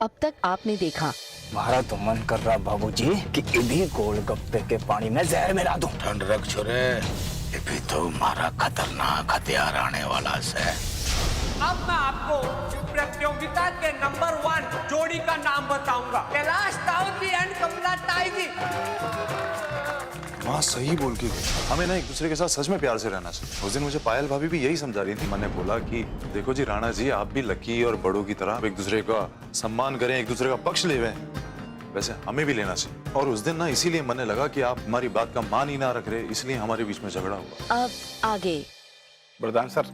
अब तक आपने देखा। हमारा तो मन कर रहा बाबूजी कि इन्हीं गोलगप्पे के पानी में जहर मिला दूं। ठंड रख छोरे, ये भी तो हमारा खतरनाक हथियार आने वाला है। अब मैं आपको प्रतियोगिता के नंबर 1 जोड़ी का नाम बताऊंगा। कैलाश ताऊजी एंड कमला ताई जी। माँ सही बोल के गई, हमें ना एक दूसरे के साथ सच में प्यार से रहना चाहिए। उस दिन मुझे पायल भाभी भी यही समझा रही थी। मैंने बोला कि देखो जी राणा जी, आप भी लकी और बड़ों की तरह एक दूसरे का सम्मान करें, एक दूसरे का पक्ष ले वैसे हमें भी लेना चाहिए। और उस दिन ना इसीलिए मन लगा कि आप हमारी बात का मान ही ना रख रहे, इसलिए हमारे बीच में झगड़ा हुआ। अब आगे। प्रधान सर,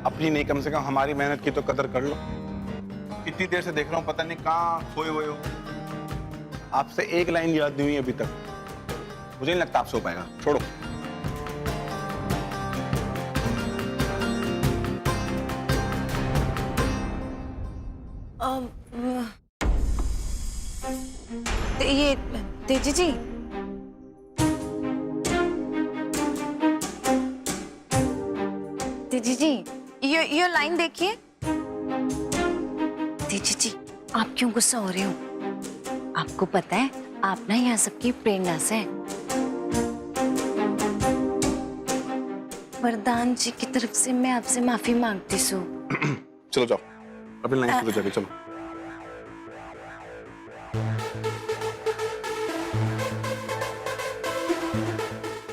अपनी नहीं, कम से कम हमारी मेहनत की तो कदर कर लो। इतनी देर से देख रहा हूँ, पता नहीं कहाँ खोए हुए हो। आपसे एक लाइन याद नहीं हुई अभी तक। मुझे नहीं लगता आपसे हो पाएगा, छोड़ो। ये तेजी जी, तेजी जी, ये लाइन देखिए। तेजी जी, आप क्यों गुस्सा हो रहे हो? आपको पता है आप ना यहाँ सबकी प्रेरणा से। वरदान जी की तरफ से मैं आपसे माफी मांगती हूँ। चलो जाओ, अपनी लाइन पे जाके चलो।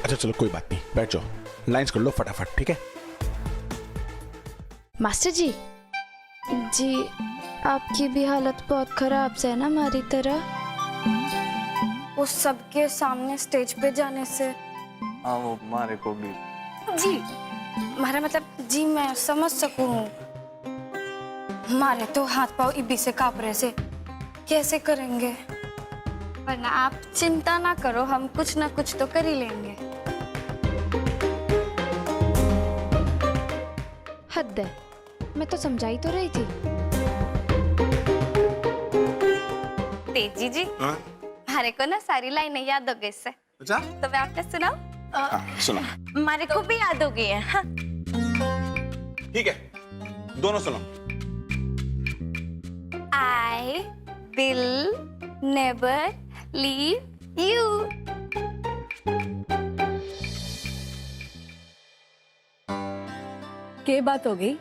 अच्छा चलो, कोई बात नहीं, बैठ जाओ, लाइंस कर लो फटाफट, ठीक है? मास्टर जी, जी आपकी भी हालत बहुत खराब से है ना हमारी तरह। उस सबके सामने स्टेज पे जाने से। हाँ, वो मारे को भी जी, हमारा मतलब जी मैं समझ सकूं। हमारे तो हाथ पांव इब्बी से कांप रहे से, कैसे करेंगे? वरना आप चिंता ना करो, हम कुछ ना कुछ तो कर ही लेंगे। हद है, मैं तो समझाई तो रही थी। तेजी जी, हमारे को ना सारी लाइनें याद हो गई इससे। अच्छा, तो मैं आपने सुनाऊं? सुनो। हमारे को भी याद हो गई है। हाँ। ठीक है, दोनों सुनो। I will never leave you. क्या बात हो गई?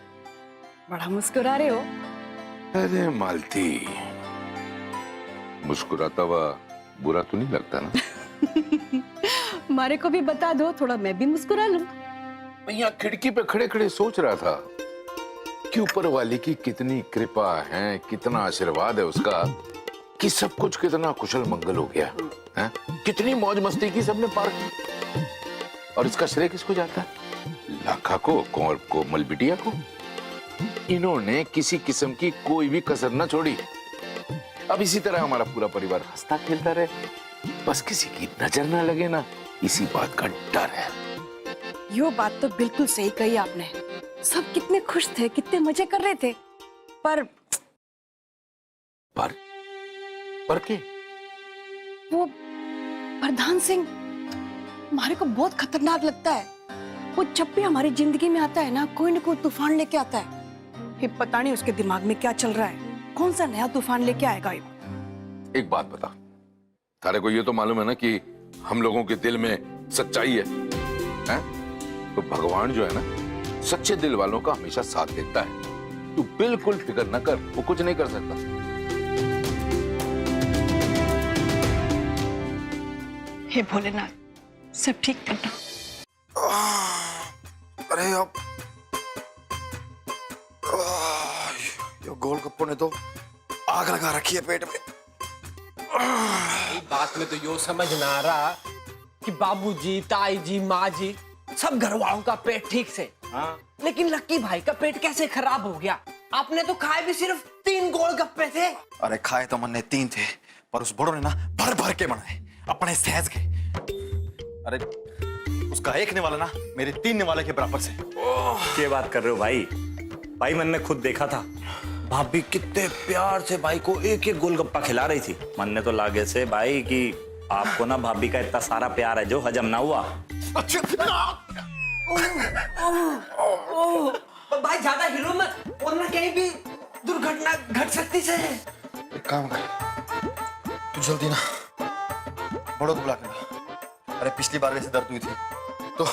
बड़ा मुस्कुरा रहे हो। अरे मालती, मुस्कुराता हुआ बुरा तो नहीं लगता ना? मारे को भी बता दो, थोड़ा मैं भी मुस्कुरा लूं। मैं यहाँ खिड़की पे खड़े खड़े सोच रहा था कि ऊपर वाले की कितनी कृपा है, कितना आशीर्वाद है उसका, कि सब कुछ कितना कुशल मंगल हो गया है? कितनी मौज मस्ती की सबने पार की। और इसका श्रेय किसको जाता है? लाखा को, कोमल बिटिया को। इन्होंने किसी किस्म की कोई भी कसर न छोड़ी। अब इसी तरह हमारा पूरा परिवार हंसता खेलता रहे, बस किसी की नजर ना लगे ना, इसी बात का डर है। यो बात तो बिल्कुल सही कही आपने। सब कितने खुश थे, कितने मजे कर रहे थे, पर के वो प्रधान सिंह हमारे को बहुत खतरनाक लगता है। वो जब भी हमारी जिंदगी में आता है ना, कोई न कोई तूफान लेके आता है। ये पता नहीं उसके दिमाग में क्या चल रहा है, कौन सा नया तूफान लेके आएगा ये। एक बात बता, तारे को ये तो मालूम है ना कि हम लोगों के दिल में सच्चाई है, हैं? तो भगवान जो है ना, सच्चे दिल वालों का हमेशा साथ देता है। तू बिल्कुल फिक्र न कर, वो कुछ नहीं कर सकता। हे भोलेनाथ, सब ठीक करना। अरे अब ये गोलगप्पों ने तो आग लगा रखी है पेट में। बात में तो यो समझ ना आ रहा कि बाबूजी, ताई जी, माँ जी सब घर वालों का पेट ठीक से, लेकिन लक्की भाई का पेट कैसे खराब हो गया? आपने तो खाए भी सिर्फ 3 गोलगप्पे थे। अरे खाए तो मन ने 3 थे, पर उस बड़ों ने ना भर भर के बनाए, अपने सहज के। अरे उसका एक निवाला ना मेरे 3 निवाले के बराबर से। क्या बात कर रहे हो भाई? भाई मैंने खुद देखा था, भाभी कितने प्यार से भाई को एक एक गोलगप्पा खिला रही थी। मन ने तो लागे से भाई कि आपको ना भाभी का इतना सारा प्यार है जो हजम ना हुआ। भाई ज्यादा हिलो मत, वरना कहीं भी दुर्घटना घट सकती है। काम कर, तू जल्दी ना बड़ों को बुला के ला। अरे पिछली बार वैसे दर्द हुई थी तो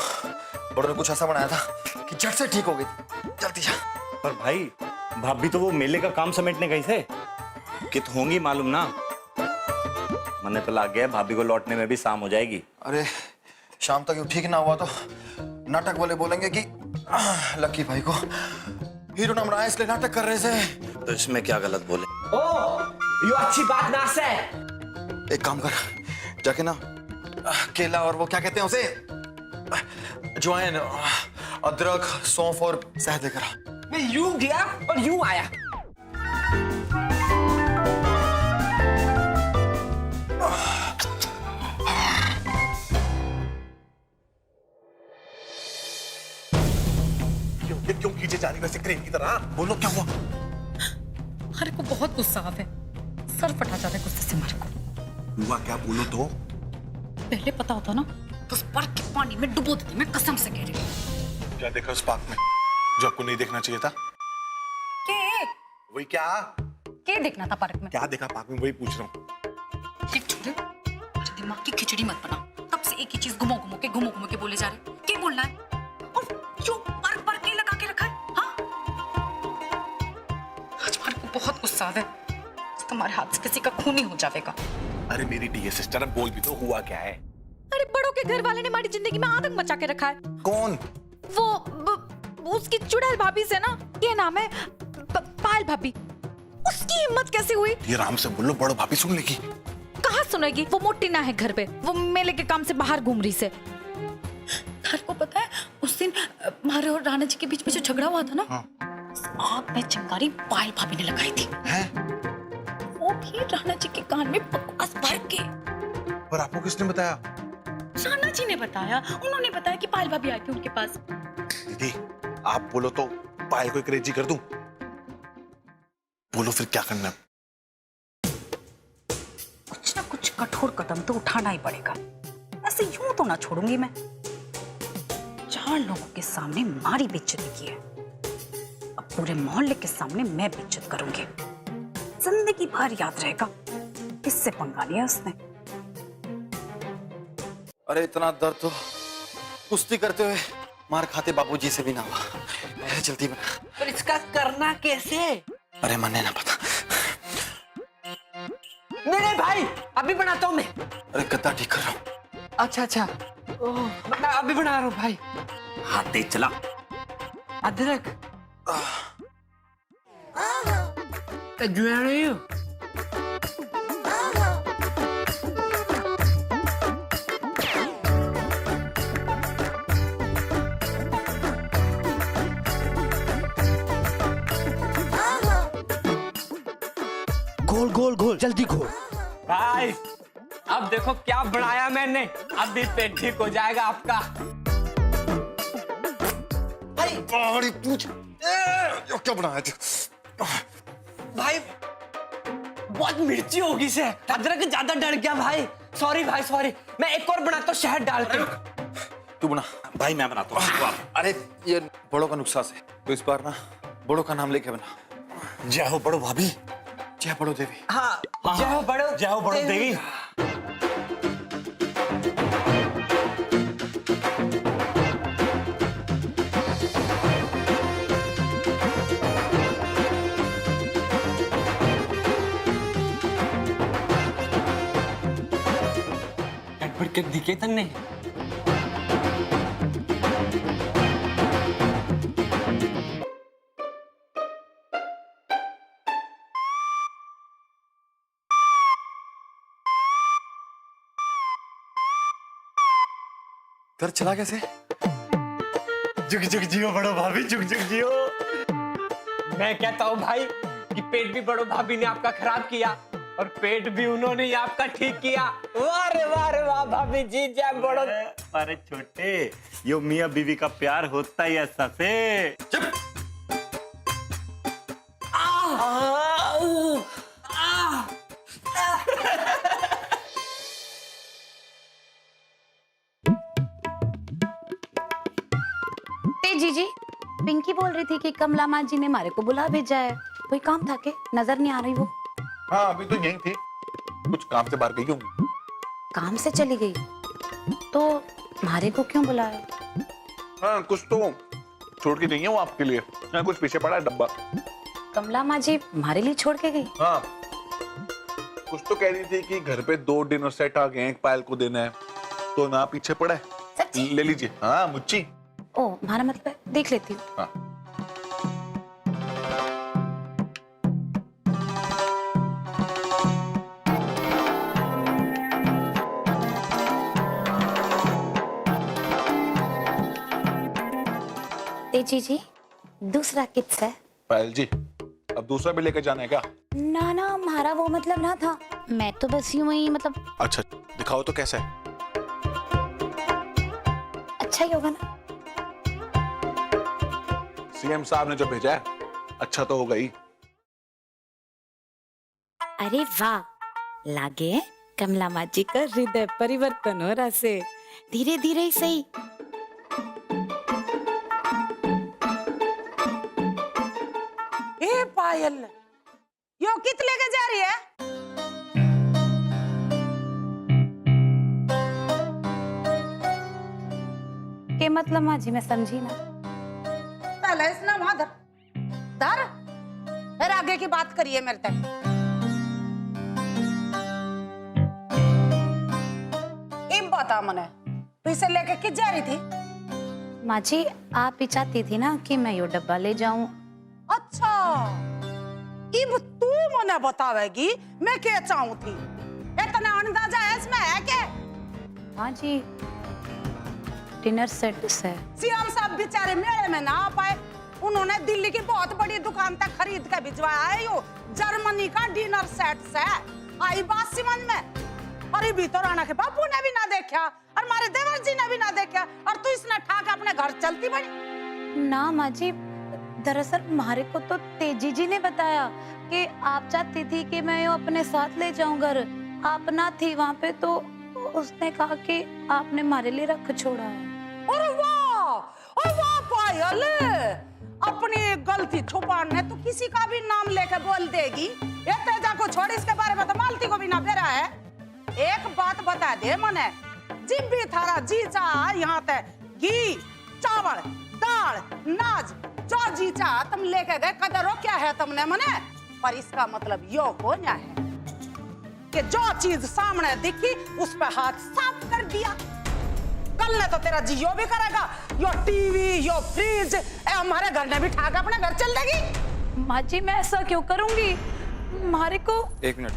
बड़ों ने कुछ ऐसा बनाया था कि झट से ठीक हो गई थी। जल्दी जा। पर भाई भाभी तो वो मेले का काम समेटने गई से कित होंगी मालूम ना। मैंने तो लग गया भाभी को लौटने में भी शाम हो जाएगी। अरे शाम तक ठीक ना हुआ तो नाटक वाले बोलेंगे कि लकी भाई को हीरो ना बनाया इसलिए नाटक कर रहे थे। तो इसमें क्या गलत बोले? ओ यो अच्छी बात ना से। एक काम कर, जाके ना केला और वो क्या कहते हैं उसे, ज्वाइन, अदरक, सौंफ और शहद लेकर आ। मैं यूं गया और यूं आया। क्यों खींचे जा रही वैसे क्रेन की तरह? बोलो क्या हुआ? हमारे को बहुत गुस्सा आता है, सर फटा जाता है गुस्से से हमारे को। हुआ क्या, बोलो तो। पहले पता होता ना तो उस बर्फ के पानी में डुबो देती, मैं कसम से कह रही हूँ। क्या देखा उस पार्क में जो आपको नहीं देखना चाहिए था? के वही क्या? के देखना था पार्क में? क्या देखा पार्क में, वही पूछ रहा हूँ। एक छोरे, मेरे दिमाग की खिचड़ी मत बना। तब से एक ही चीज घुमो घुमो के बोले जा रहे। क्या बोलना है? और क्यों पार्क पर के लगा के रखा है? हाँ, आज हमारे को बहुत गुस्सा आता है। तुम्हारे हाथ से किसी का खून ही हो जाएगा। अरे मेरी डियर सिस्टर, बोल भी तो, हुआ क्या है? अरे बड़ों के घर वाले ने हमारी जिंदगी में आतंक मचा के रखा है। कौन? वो उसकी चुड़ैल भाभी से ना, ये नाम है पायल भाभी। उसकी हिम्मत कैसे हुई? ये राम से बोलो, बड़ो भाभी सुन लेगी। कहाँ सुनेगी? वो मोटी ना है घर पे, वो मेले के काम से बाहर घूम रही से। घर को पता है उस दिन हमारे और राणा जी के बीच में जो झगड़ा हुआ था ना, आग में चिंगारी पायल भाभी ने लगाई थी। हैं? वो भी राणा जी के कान में बकवास भर के। पर आपको किसने बताया? राणा जी ने बताया, उन्होंने बताया कि पायल भाभी आई थी उनके पास। दीदी आप बोलो तो पायल को एक रेजी कर दूं? बोलो फिर क्या करना है? कुछ ना कुछ कठोर कदम तो उठाना ही पड़ेगा। ऐसे यूं तो ना छोड़ूंगी मैं। 4 लोगों के सामने मारी बेइज्जती की है, अब पूरे मोहल्ले के सामने मैं बेइज्जत करूंगी। जिंदगी भर याद रहेगा किससे पंगा लिया उसने। अरे इतना दर्द तो कुश्ती करते हुए मार खाते बाबूजी से भी ना हुआ। जल्दी बना। पर इसका करना कैसे? अरे मन ना पता। नहीं भाई, अभी बनाता हूँ मैं। अरे गद्दा ठीक कर रहा हूँ। अच्छा मैं अभी बना रहा हूँ भाई। हाथ तेज चला। अदरक, अजवाइन, गोल जल्दी घोल। भाई अब देखो क्या बनाया मैंने। अभी पेट ठीक हो जाएगा आपका। अरे पूछ क्या बनाया था? भाई बहुत मिर्ची होगी से, अदरक ज्यादा डर गया भाई। सॉरी भाई सॉरी, मैं एक और बनाता हूँ शहद डाल के। तू बना। भाई मैं बनाता हूँ। अरे ये बड़ों का नुकसान है तो इस बार ना बड़ों का नाम लेके बना। जय हो बड़ो भाभी। जय बड़ो देवी। हाँ, जय हो बड़ो देवी। गड़बड़ कर दी के तन्ने। घर चला कैसे? जुग जुग जियो बड़ो भाभी, जुग जुग जियो। मैं कहता हूँ भाई कि पेट भी बड़ो भाभी ने आपका खराब किया और पेट भी उन्होंने ही आपका ठीक किया। वाह रे वाह भाभी जी, जय बड़ो। अरे छोटे, यो मियाँ बीवी का प्यार होता ही ऐसा से। चुप। जीजी, पिंकी बोल रही थी कि कमला माँ जी ने हमारे को बुला भेजा है। कोई काम था के? नजर नहीं आ रही वो। हाँ अभी तो यही थी, कुछ काम से बाहर गई होंगी। काम से चली गई तो मारे को क्यों बुलाया? हाँ कुछ तो छोड़ के गई है वो आपके लिए। हाँ, कुछ पीछे पड़ा है डब्बा। कमला माँ जी हमारे लिए छोड़ के गई? हाँ कुछ तो कह रही थी कि घर पे 2 डिनर सेट आ गए हैं, पायल को देना है, तो ना पीछे पड़ा है, सच्ची? ले लीजिए। हाँ मुच्ची। ओ हमारा मतलब देख लेती हूँ। हाँ तेजी जी दूसरा किट्स है। पायल जी अब दूसरा भी लेकर जाना है क्या? ना ना हमारा वो मतलब ना था, मैं तो बस यूं ही मतलब। अच्छा दिखाओ तो कैसा है। अच्छा ही होगा ना? सीएम साहब ने जो भेजा है अच्छा तो होगा ही। अरे वाह, लागे कमला माँ जी का हृदय परिवर्तन हो रहा से, धीरे धीरे ही सही। ए पायल, यो कित लेके जा रही है? के मतलब माँ जी मैं समझी ना। पहले इसने वहां धर धर, फिर आगे की बात करिए मेरे तक। इम बता मने, तू इसे लेके कित जा रही थी? माँ जी आप ही चाहती थी ना कि मैं यो डब्बा ले जाऊं। अच्छा, इब तू मने बतावेगी मैं क्या चाहूं थी? इतना अंदाजा है इसमें है क्या? हाँ जी डिनर सेट है। सीएम साहब बेचारे मेले में ना आ पाए, उन्होंने दिल्ली की बहुत बड़ी दुकान तक खरीद कर भिजवाया है यो जर्मनी का डिनर सेट है। आई बात सिमन में, अरे भी तो राणा के बापू ने भी ना देखा और हमारे देवर जी ने भी ना देखा, और तू इसने ठाक अपने घर चलती बनी। ना माँ जी दरअसल हमारे को तो तेजी जी ने बताया कि आप चाहती थी कि मैं यो अपने साथ ले जाऊं घर, आप ना थी वहाँ पे, तो उसने कहा कि आपने हमारे लिए रख छोड़ा है। अरे वाह पायल, अपनी गलती छुपाने तो किसी का भी नाम लेके बोल देगी। ये तेजा को छोड़, इसके बारे में तो मालती को भी ना बेरा है। एक बात बता दे मने, जिब भी थारा जी चाह यहाँ तक घी चावल दाल नाज जो जी चाह तुम लेके गए, कदरों क्या है तुमने मने? पर इसका मतलब यो को ना है कि जो चीज सामने दिखी उस पे हाथ साफ कर दिया। कल ने तो तेरा जी यो भी करेगा, यो टीवी यो फ्रिज हमारे घर ने भी ठाक अपने घर चल देगी। माँ जी मैं ऐसा क्यों करूंगी? हमारे को 1 मिनट,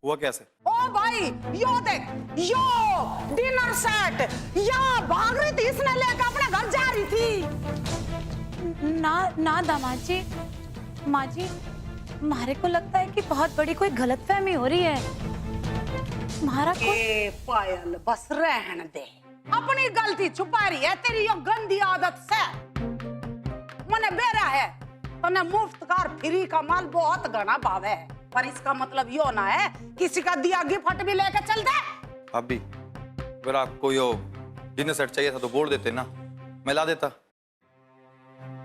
हुआ कैसे? ओ भाई यो देख, यो डिनर सेट या भाग रही थी, इसने लेकर अपने घर जा रही थी। ना ना दामाद जी, माँ जी हमारे को लगता है कि बहुत बड़ी कोई गलतफहमी हो रही है। हमारा को पायल बस रहने दे, अपनी गलती छुपा रही है तेरी यो गंदी आदत से। मने बेरा है तने मुफ्त कार फ्री का माल बहुत घना भाव है, पर इसका मतलब यो ना है किसी का दिया गिफ्ट भी लेके चल दे। अभी अगर आपको यो डिनर सेट चाहिए था तो बोल देते ना, मैं ला देता।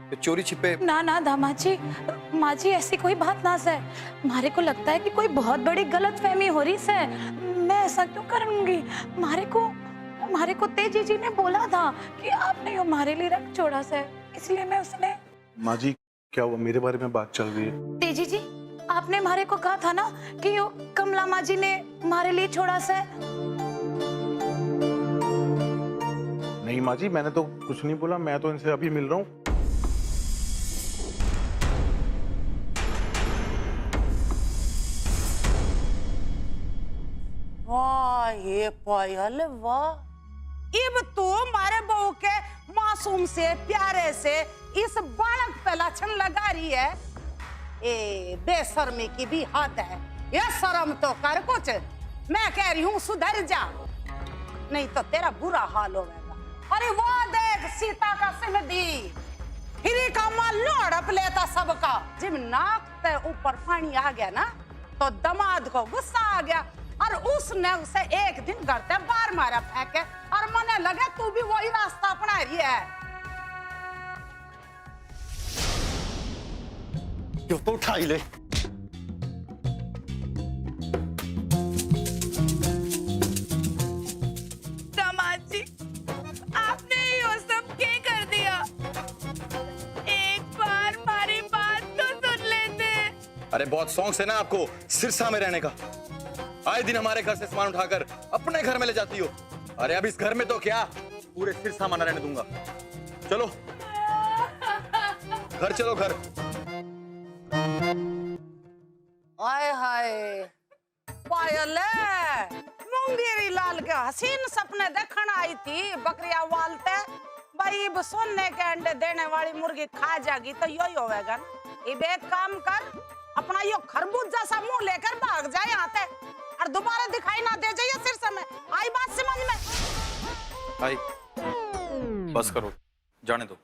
तो चोरी छिपे ना ना दामाद जी, माँ जी ऐसी कोई बात ना से, हमारे को लगता है कि कोई बहुत बड़ी गलतफहमी हो रही से। मैं ऐसा क्यों करूंगी? हमारे को तेजी जी ने बोला था कि आपने हमारे लिए रख छोड़ा से, इसलिए मैं उसने। माँ जी क्या हुआ, मेरे बारे में बात चल रही है? तेजी जी आपने हमारे को कहा था ना कि यो कमला माँ जी ने हमारे लिए छोड़ा से। नहीं माँ जी मैंने तो कुछ नहीं बोला, मैं तो इनसे अभी मिल रहा हूँ। वाह ये पायल वाह, इब तू मारे बहू के मासूम से प्यारे से इस बालक पे लक्षण लगा रही है। ए बेशर्मी की भी हद है, ये शर्म तो कर कुछ। मैं कह रही हूँ सुधर जा, नहीं तो तेरा बुरा हाल होगा। अरे वो देख सीता का सिमधी, फ्री का माल लौड़प लेता सबका। जब नाक के ऊपर पानी आ गया ना तो दमाद को गुस्सा आ गया, और उसने उसे एक दिन घर से बाहर मारा फेंके, और मने लगे तू भी वही रास्ता अपना रही है। यो तो उठा ही ले, अरे बहुत शौक है ना आपको सिरसा में रहने का। आए दिन हमारे घर से सामान उठाकर अपने घर में ले जाती हो। अरे अब इस घर में तो क्या, पूरे सिरसा में न रहने दूंगा। चलो घर चलो घर। हाय हाय पायल मुंगेरी लाल के हसीन सपने देखने आई थी बकरियां वालते। भाई अब सोने के अंडे देने वाली मुर्गी खा जाएगी तो यो ही होगा ना। ये एक काम कर, अपना यो खरबूजा सा मुंह लेकर भाग जाए यहाँ से और दोबारा दिखाई ना दे जाइए सिर में। आई बात समझ में? भाई बस करो, जाने दो।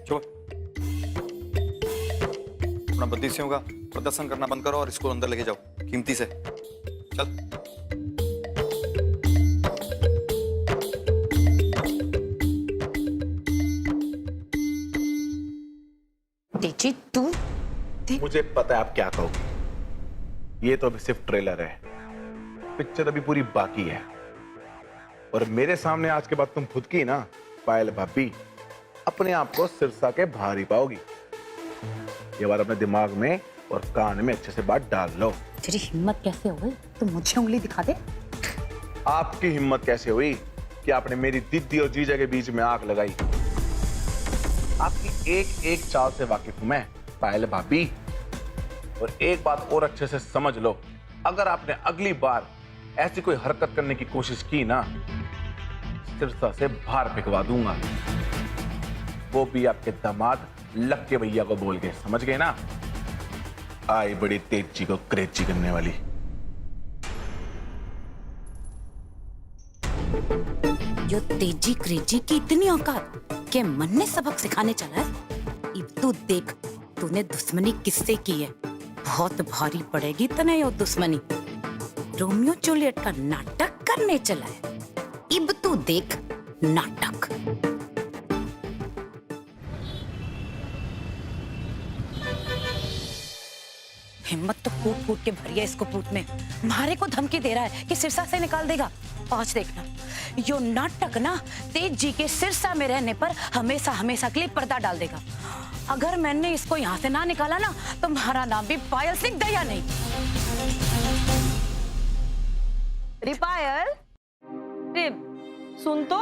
चलो अपना बत्तीसियों का प्रदर्शन करना बंद करो और इसको अंदर लेके जाओ कीमती से। चल तेजी तू मुझे पता है आप क्या कहोगे। ये तो अभी सिर्फ ट्रेलर है, पिक्चर अभी पूरी बाकी है। और मेरे सामने आज के बाद तुम खुद की ना पायल भाभी अपने आप को सिरसा के बाहर ही पाओगी। ये बात अपने दिमाग में और कान में अच्छे से बात डाल लो। तेरी हिम्मत कैसे हो गई? तू मुझे उंगली दिखा दे। आपकी हिम्मत कैसे हुई कि आपने मेरी दीदी और जीजा के बीच में आग लगाई? आपकी एक एक चाल से वाकिफ हूं मैं पायल भाभी। और एक बात और अच्छे से समझ लो, अगर आपने अगली बार ऐसी कोई हरकत करने की कोशिश की ना, सिरसा से बाहर फेंकवा दूंगा। वो भी आपके दामाद लक्के भैया को बोल के, समझ गए ना? आई बड़ी तेजी को क्रेजी करने वाली। यो तेजी क्रेजी की इतनी औकात के मन ने सबक सिखाने चला है। अब तू देख तूने दुश्मनी किससे की है, बहुत भारी पड़ेगी तने यो दुश्मनी। रोमियो जूलियट का नाटक करने चला है, अब तू देख नाटक। हिम्मत तो फूट फूट के भरी है इसको पूत में। मारे को धमकी दे रहा है कि सिरसा से निकाल देगा। आज देखना यो नाटक ना तेज जी के सिरसा में रहने पर हमेशा हमेशा के लिए पर्दा डाल देगा। अगर मैंने इसको यहाँ से ना निकाला ना तो हमारा नाम भी पायल सिंह दया नहीं। अरे पायल, अरे सुन तो।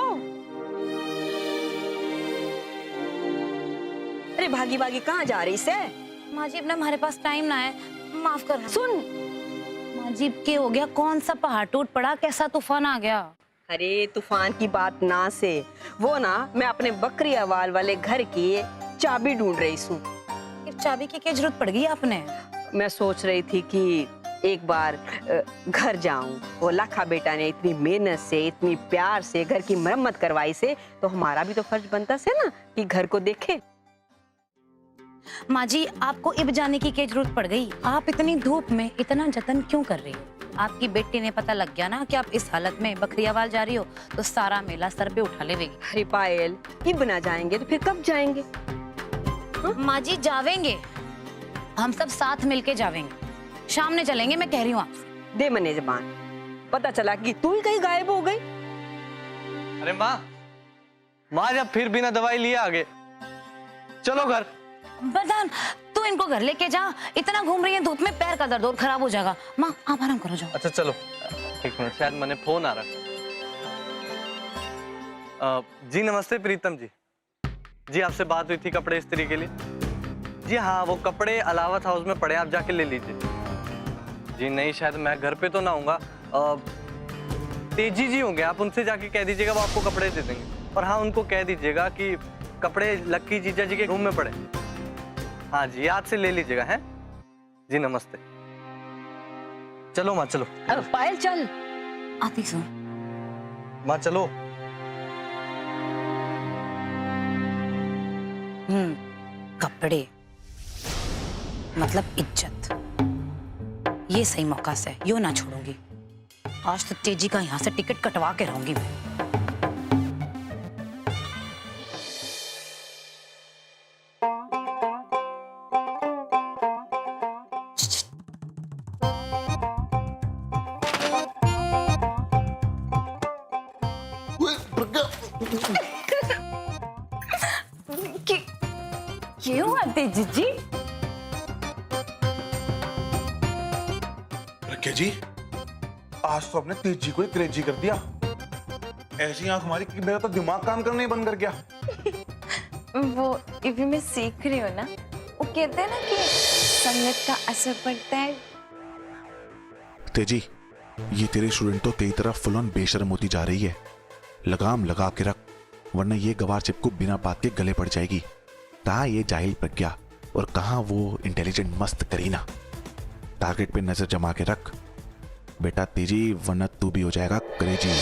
अरे भागी भागी कहाँ जा रही से? माँ जी अपना हमारे पास टाइम ना है, माफ करना। सुन माँ जी क्या हो गया? कौन सा पहाड़ टूट पड़ा? कैसा तूफान आ गया? अरे तूफान की बात ना से, वो ना मैं अपने बकरी अवाल वाले घर की चाबी ढूंढ रही हूँ। चाबी की क्या जरूरत पड़ गई आपने? मैं सोच रही थी कि एक बार घर जाऊं। वो लाखा बेटा ने इतनी मेहनत से इतनी प्यार से घर की मरम्मत करवाई से, तो हमारा भी तो फर्ज बनता से ना कि घर को देखे। माँ जी आपको इब जाने की क्या जरूरत पड़ गई? आप इतनी धूप में इतना जतन क्यों कर रही हो? आपकी बेटी ने पता लग गया ना कि आप इस हालत में बकरियावाल जा रही हो तो सारा मेला सर पे उठा लेगी। अरे पायल, इब ना जाएंगे तो फिर कब जाएंगे? माँ जी जावेंगे, हम सब साथ मिलके जावेंगे। शाम में चलेंगे, मैं कह रही हूँ आपसे। दे मने जबान, पता चला कि तू ही कहीं गायब हो गई। अरे माँ जब फिर बिना दवाई लिए आ गए, चलो घर। बदान तू इनको घर लेके जा, इतना घूम रही है धूप में, पैर का दर्द और खराब हो जाएगा। माँ आप आराम करो, जाओ। अच्छा चलो, एक मिनट, शायद मैंने फोन आ रहा। जी नमस्ते प्रीतम जी। जी आपसे बात हुई थी कपड़े इस्त्री के लिए। जी हाँ, वो कपड़े अलावत हाउस में पड़े, आप जाके ले लीजिए। जी नहीं, शायद मैं घर पे तो ना आऊंगा। तेजी जी होंगे, आप उनसे जाके कह दीजिएगा, वो आपको कपड़े दे देंगे। और हाँ, उनको कह दीजिएगा कि कपड़े लक्की जीजा जी के रूम में पड़े। हाँ जी, याद से ले लीजिएगा। हैं जी, नमस्ते। चलो माँ चलो। पायल चल। आती सुन। माँ चलो। कपड़े मतलब इज्जत, ये सही मौका से यो ना छोड़ूंगी। आज तो तेजी का यहाँ से टिकट कटवा के रहूंगी मैं। ये हुआ तेजी जी? प्रज्ञा जी, आज तो आपने तेज जी को ही क्रेजी कर दिया। ऐसी आंख हमारी कि मेरा तो दिमाग काम करना ही बंद कर गया। वो अभी मैं सीख रही हूँ ना। वो कहते हैं ना कि संगत का असर पड़ता है। तेजी, ये तेरी स्टूडेंट तो तेरी तरफ फुल ऑन बेशर्म होती जा रही है। लगाम लगा के रख, वरना ये गवार चिपको बिना बात के गले पड़ जाएगी। कहाँ ये जाहिल प्रज्ञा और कहाँ वो इंटेलिजेंट मस्त करीना। टारगेट पे नजर जमा के रख बेटा तेजी, वरना तू भी हो जाएगा करेजी।